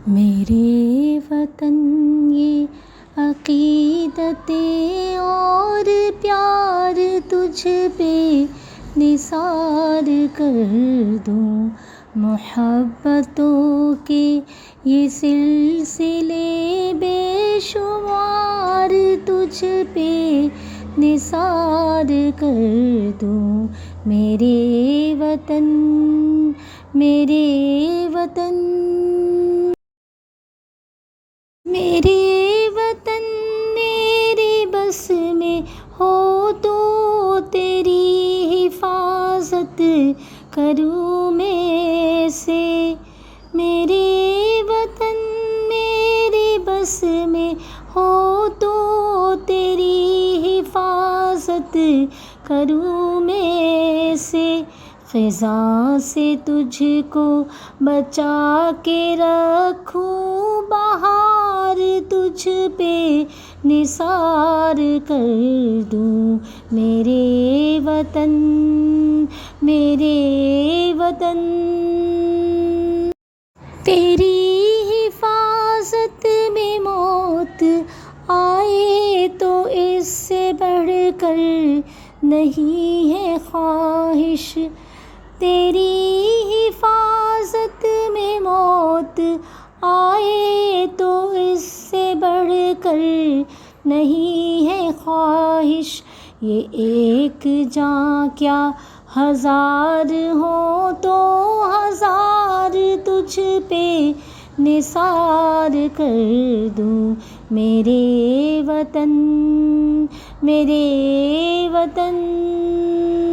میرے وطن یہ عقیدتیں اور پیار تجھ پہ نثار کر دوں، محبتوں کے یہ سلسلے بے شمار تجھ پہ نثار کر دوں۔ میرے وطن، میرے وطن، میرے وطن میری بس میں ہو تو تیری حفاظت کروں میں سے۔ میرے وطن میری بس میں ہو تو تیری حفاظت کروں میں سے۔ خزاں سے تجھ کو بچا کے رکھوں، بہار تجھ پہ نثار کر دوں۔ میرے وطن، میرے وطن، تیری حفاظت میں موت آئے تو اس سے بڑھ کر نہیں ہے خواہش۔ تیری حفاظت میں موت آئے تو اس سے بڑھ کر نہیں ہے خواہش۔ یہ ایک جاں کیا ہزار ہوں تو ہزار تجھ پہ نثار کر دوں۔ میرے وطن، میرے وطن۔